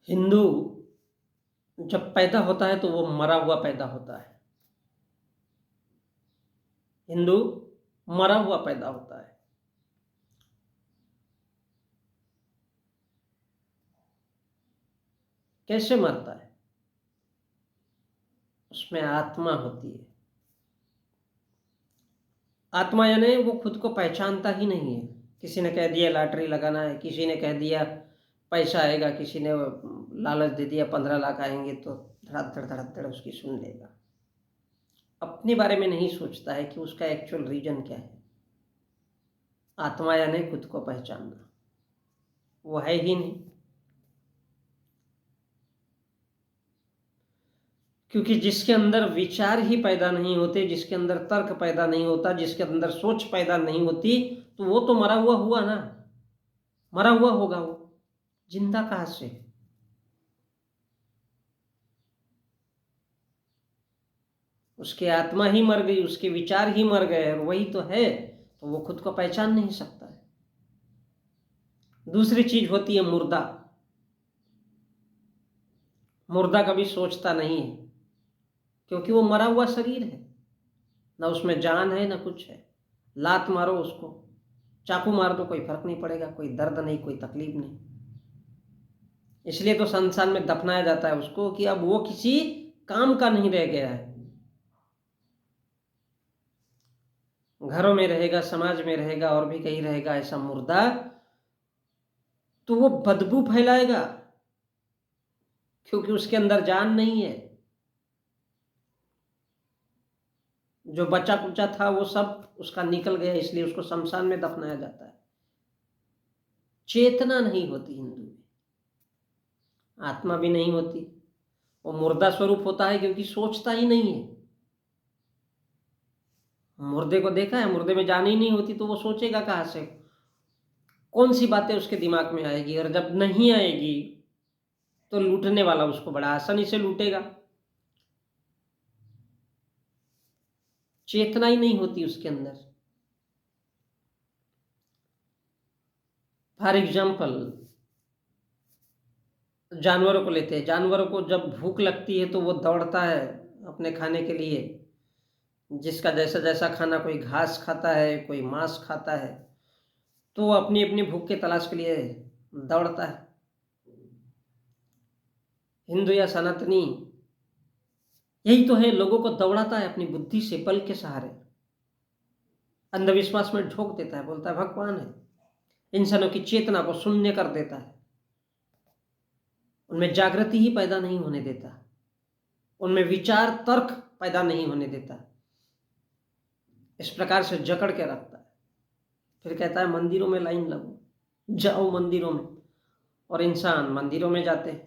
हिंदू जब पैदा होता है तो वो मरा हुआ पैदा होता है। हिंदू मरा हुआ पैदा होता है। कैसे मरता है? उसमें आत्मा होती है। आत्मा यानी वो खुद को पहचानता ही नहीं है। किसी ने कह दिया लॉटरी लगाना है, किसी ने कह दिया पैसा आएगा, किसी ने लालच दे दिया 15 लाख आएंगे, तो धड़ाधड़ धड़ाधड़ उसकी सुन लेगा। अपने बारे में नहीं सोचता है कि उसका एक्चुअल रीजन क्या है। आत्मा यानी खुद को पहचानना, वो है ही नहीं। क्योंकि जिसके अंदर विचार ही पैदा नहीं होते, जिसके अंदर तर्क पैदा नहीं होता, जिसके अंदर सोच पैदा नहीं होती, तो वो तो मरा हुआ हुआ ना। मरा हुआ होगा वो, जिंदा कहाँ से? उसकी आत्मा ही मर गई, उसके विचार ही मर गए, और वही तो है, तो वो खुद को पहचान नहीं सकता है। दूसरी चीज होती है मुर्दा। मुर्दा कभी सोचता नहीं है, क्योंकि वो मरा हुआ शरीर है, ना उसमें जान है ना कुछ है। लात मारो उसको, चाकू मार दो, कोई फर्क नहीं पड़ेगा, कोई दर्द नहीं, कोई तकलीफ नहीं। इसलिए तो संसार में दफनाया जाता है उसको, कि अब वो किसी काम का नहीं रह गया है। घरों में रहेगा, समाज में रहेगा, और भी कहीं रहेगा ऐसा मुर्दा, तो वो बदबू फैलाएगा, क्योंकि उसके अंदर जान नहीं है। जो बचा कुचा था वो सब उसका निकल गया, इसलिए उसको शमशान में दफनाया जाता है। चेतना नहीं होती हिंदू में, आत्मा भी नहीं होती। वो मुर्दा स्वरूप होता है क्योंकि सोचता ही नहीं है। मुर्दे को देखा है, मुर्दे में जान ही नहीं होती, तो वो सोचेगा कहाँ से? कौन सी बातें उसके दिमाग में आएगी? और जब नहीं आएगी तो लूटने वाला उसको बड़ा आसानी से लूटेगा। चेतना ही नहीं होती उसके अंदर। फॉर एग्जाम्पल, जानवरों को लेते हैं। जानवरों को जब भूख लगती है तो वो दौड़ता है अपने खाने के लिए। जिसका जैसा जैसा खाना, कोई घास खाता है, कोई मांस खाता है, तो वो अपनी अपनी भूख के तलाश के लिए दौड़ता है। हिंदू या सनातनी यही तो है, लोगों को दौड़ाता है अपनी बुद्धि से, बल के सहारे। अंधविश्वास में झोंक देता है, बोलता है भगवान है। इंसानों की चेतना को शून्य कर देता है, उनमें जागृति ही पैदा नहीं होने देता, उनमें विचार तर्क पैदा नहीं होने देता। इस प्रकार से जकड़ के रखता है। फिर कहता है मंदिरों में लाइन लगो, जाओ मंदिरों में। और इंसान मंदिरों में जाते हैं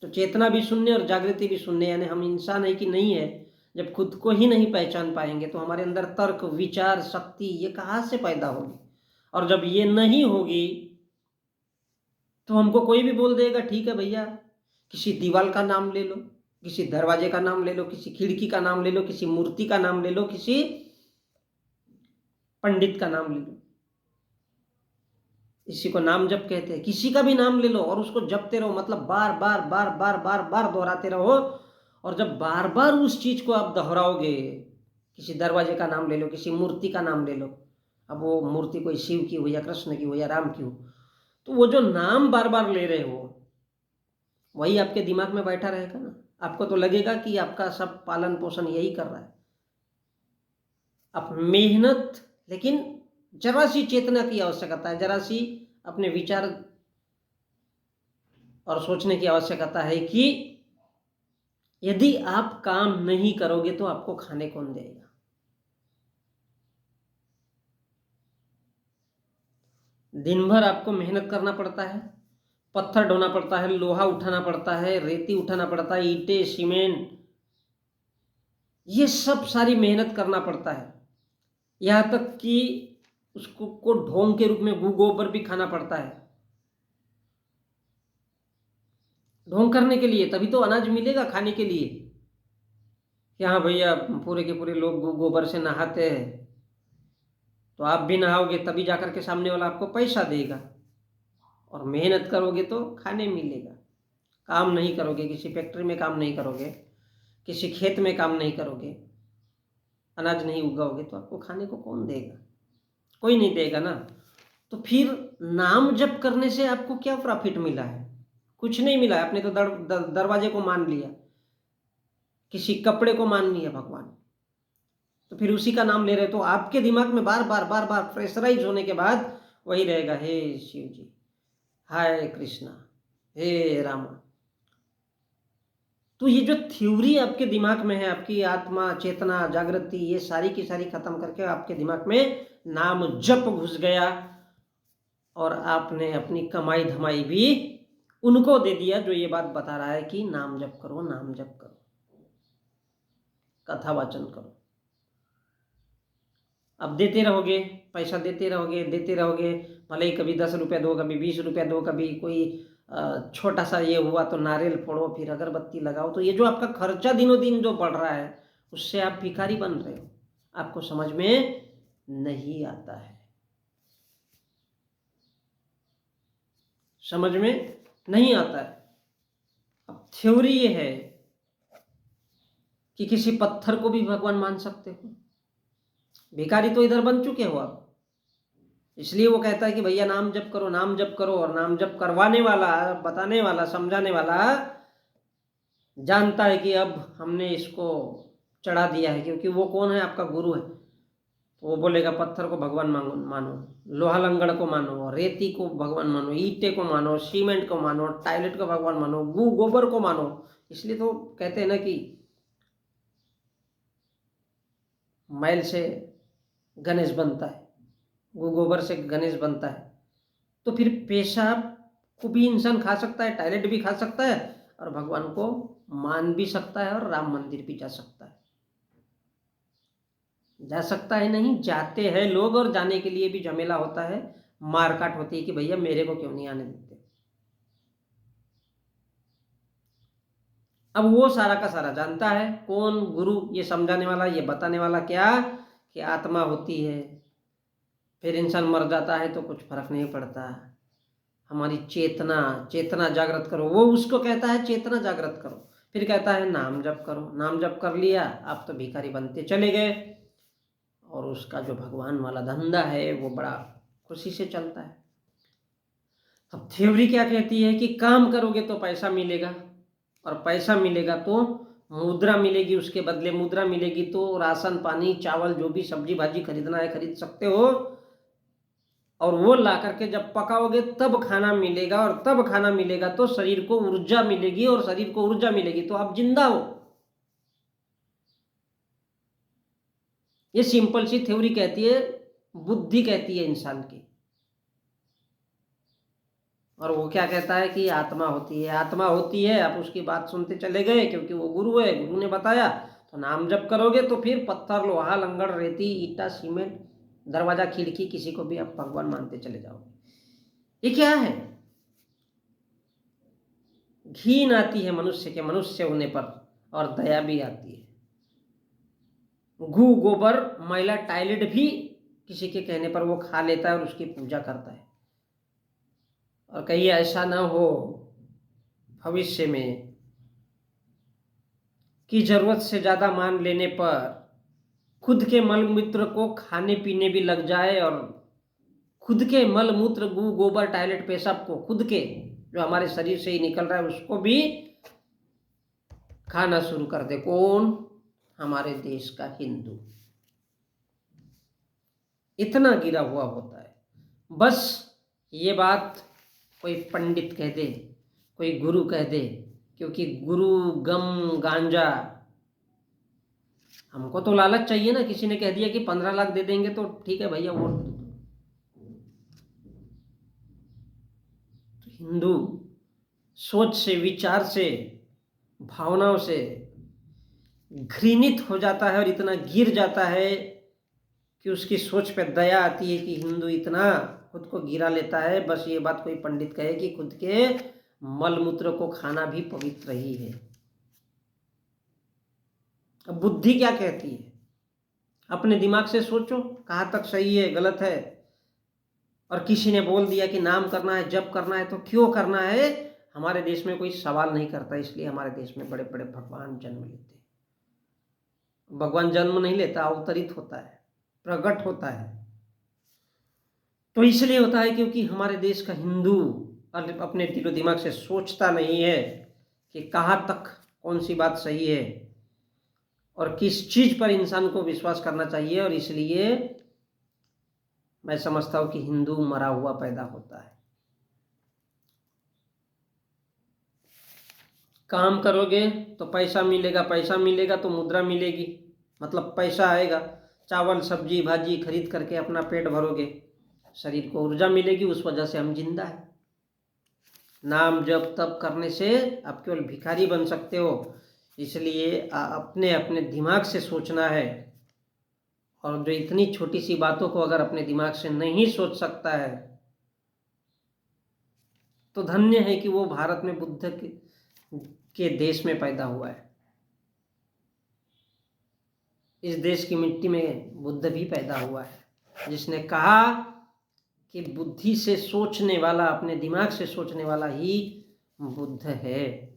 तो चेतना भी शून्य और जागृति भी शून्य, यानी हम इंसान है कि नहीं है। जब खुद को ही नहीं पहचान पाएंगे तो हमारे अंदर तर्क, विचार, शक्ति ये कहाँ से पैदा होगी? और जब ये नहीं होगी तो हमको कोई भी बोल देगा ठीक है भैया, किसी दीवार का नाम ले लो, किसी दरवाजे का नाम ले लो, किसी खिड़की का नाम ले लो, किसी मूर्ति का नाम ले लो, किसी पंडित का नाम ले लो। इसी को नाम जप कहते हैं। किसी का भी नाम ले लो और उसको जपते रहो, मतलब बार बार बार बार बार बार दोहराते रहो। और जब बार बार उस चीज को आप दोहराओगे, किसी दरवाजे का नाम ले लो, किसी मूर्ति का नाम ले लो, अब वो मूर्ति कोई शिव की हो या कृष्ण की हो या राम की हो, तो वो जो नाम बार बार ले रहे हो वही आपके दिमाग में बैठा रहेगा ना। आपको तो लगेगा कि आपका सब पालन पोषण यही कर रहा है। आप मेहनत, लेकिन जरा सी चेतना की आवश्यकता है, जरा सी अपने विचार और सोचने की आवश्यकता है कि यदि आप काम नहीं करोगे तो आपको खाने कौन देगा? दिन भर आपको मेहनत करना पड़ता है, पत्थर ढोना पड़ता है, लोहा उठाना पड़ता है, रेती उठाना पड़ता है, ईंटें, सीमेंट, ये सब सारी मेहनत करना पड़ता है। यहाँ तक कि उसको ढोंग के रूप में गोबर भी खाना पड़ता है। ढोंग करने के लिए तभी तो अनाज मिलेगा खाने के लिए। कि हाँ भैया पूरे के पूरे लोग गोबर से नहाते हैं, तो आप भी नहाओगे तभी जाकर के सामने वाला आपको पैसा देगा, और मेहनत करोगे तो खाने मिलेगा। काम नहीं करोगे, किसी फैक्ट्री में काम नहीं करोगे, किसी खेत में काम नहीं करोगे, अनाज नहीं उगाओगे, तो आपको खाने को कौन देगा? कोई नहीं देगा ना। तो फिर नाम जप करने से आपको क्या प्रॉफिट मिला है? कुछ नहीं मिला। आपने तो दरवाजे को मान लिया, किसी कपड़े को मान लिया भगवान, तो फिर उसी का नाम ले रहे। तो आपके दिमाग में बार बार बार बार प्रेशराइज होने के बाद वही रहेगा, हे शिव जी, हाय कृष्णा, हे रामा। तो ये जो थ्योरी आपके दिमाग में है, आपकी आत्मा, चेतना, जागृति, ये सारी की सारी खत्म करके आपके दिमाग में नाम जप घुस गया, और आपने अपनी कमाई धमाई भी उनको दे दिया जो ये बात बता रहा है कि नाम जप करो, नाम जप करो, कथा वाचन करो। अब देते रहोगे, पैसा देते रहोगे, देते रहोगे, भले ही कभी 10 रुपया दो, कभी 20 रुपया दो, कभी कोई छोटा सा ये हुआ तो नारियल फोड़ो, फिर अगरबत्ती लगाओ। तो ये जो आपका खर्चा दिनों दिन जो बढ़ रहा है, उससे आप भिखारी बन रहे हो। आपको समझ में नहीं आता है, समझ में नहीं आता है। अब थ्योरी ये है कि किसी पत्थर को भी भगवान मान सकते हो। भिखारी तो इधर बन चुके हो आप, इसलिए वो कहता है कि भैया नाम जप करो, नाम जप करो। और नाम जप करवाने वाला, बताने वाला, समझाने वाला जानता है कि अब हमने इसको चढ़ा दिया है, क्योंकि वो कौन है? आपका गुरु है। तो वो बोलेगा पत्थर को भगवान मानो, लोहा लंगड़ को मानो, रेती को भगवान मानो, ईंटे को मानो, सीमेंट को मानो, टायलेट को भगवान मानो, गोबर को मानो। इसलिए तो कहते हैं ना कि मैल से गणेश बनता है, गोबर से गणेश बनता है। तो फिर पेशाब को भी इंसान खा सकता है, टॉयलेट भी खा सकता है, और भगवान को मान भी सकता है, और राम मंदिर भी जा सकता है। जा सकता है नहीं, जाते हैं लोग, और जाने के लिए भी झमेला होता है, मारकाट होती है कि भैया मेरे को क्यों नहीं आने देते। अब वो सारा का सारा जानता है कौन? गुरु, ये समझाने वाला, ये बताने वाला क्या कि आत्मा होती है, फिर इंसान मर जाता है तो कुछ फर्क नहीं पड़ता। हमारी चेतना, चेतना जागृत करो, वो उसको कहता है चेतना जागृत करो। फिर कहता है नाम जप करो, नाम जप कर लिया, आप तो भिखारी बनते चले गए, और उसका जो भगवान वाला धंधा है वो बड़ा खुशी से चलता है। अब थ्योरी क्या कहती है कि काम करोगे तो पैसा मिलेगा, और पैसा मिलेगा तो मुद्रा मिलेगी, उसके बदले मुद्रा मिलेगी तो राशन पानी चावल जो भी सब्जी भाजी खरीदना है खरीद सकते हो, और वो ला करके जब पकाओगे तब खाना मिलेगा, और तब खाना मिलेगा तो शरीर को ऊर्जा मिलेगी, और शरीर को ऊर्जा मिलेगी तो आप जिंदा हो। ये सिंपल सी थ्योरी कहती है, बुद्धि कहती है इंसान की। और वो क्या कहता है कि आत्मा होती है, आत्मा होती है। आप उसकी बात सुनते चले गए क्योंकि वो गुरु है, गुरु ने बताया। तो नाम जप करोगे तो फिर पत्थर, लोहा, लंगड़, रेती, ईटा, सीमेंट, दरवाजा, खिड़की, किसी को भी आप भगवान मानते चले जाओगे। ये क्या है? घिन आती है मनुष्य के मनुष्य होने पर, और दया भी आती है। गू गोबर मैला टॉयलेट भी किसी के कहने पर वो खा लेता है और उसकी पूजा करता है। और कहीं ऐसा ना हो भविष्य में कि जरूरत से ज्यादा मान लेने पर खुद के मल मूत्र को खाने पीने भी लग जाए, और खुद के मल मूत्र, गू गोबर, टॉयलेट, पेशाब को, खुद के जो हमारे शरीर से ही निकल रहा है उसको भी खाना शुरू कर दे। कौन? हमारे देश का हिंदू। इतना गिरा हुआ होता है। बस ये बात कोई पंडित कह दे, कोई गुरु कह दे, क्योंकि गुरु, गम, गांजा, हमको तो लालच चाहिए ना। किसी ने कह दिया कि 15 लाख दे देंगे तो ठीक है भैया, वोट दे दो। तो हिंदू सोच से, विचार से, भावनाओं से घृणित हो जाता है, और इतना गिर जाता है कि उसकी सोच पे दया आती है कि हिंदू इतना खुद को गिरा लेता है। बस ये बात कोई पंडित कहे कि खुद के मल मूत्र को खाना भी पवित्र ही है। अब बुद्धि क्या कहती है? अपने दिमाग से सोचो कहाँ तक सही है, गलत है। और किसी ने बोल दिया कि नाम करना है, जप करना है, तो क्यों करना है? हमारे देश में कोई सवाल नहीं करता, इसलिए हमारे देश में बड़े बड़े भगवान जन्म लेते हैं। भगवान जन्म नहीं लेता, अवतरित होता है, प्रकट होता है। तो इसलिए होता है क्योंकि हमारे देश का हिंदू अपने दिलो दिमाग से सोचता नहीं है कि कहाँ तक कौन सी बात सही है और किस चीज पर इंसान को विश्वास करना चाहिए। और इसलिए मैं समझता हूं कि हिंदू मरा हुआ पैदा होता है। काम करोगे तो पैसा मिलेगा, पैसा मिलेगा तो मुद्रा मिलेगी, मतलब पैसा आएगा, चावल सब्जी भाजी खरीद करके अपना पेट भरोगे, शरीर को ऊर्जा मिलेगी, उस वजह से हम जिंदा है। नाम जप तप करने से आप केवल भिखारी बन सकते हो, इसलिए अपने अपने दिमाग से सोचना है। और जो इतनी छोटी सी बातों को अगर अपने दिमाग से नहीं सोच सकता है तो धन्य है कि वो भारत में बुद्ध के देश में पैदा हुआ है। इस देश की मिट्टी में बुद्ध भी पैदा हुआ है, जिसने कहा कि बुद्धि से सोचने वाला, अपने दिमाग से सोचने वाला ही बुद्ध है।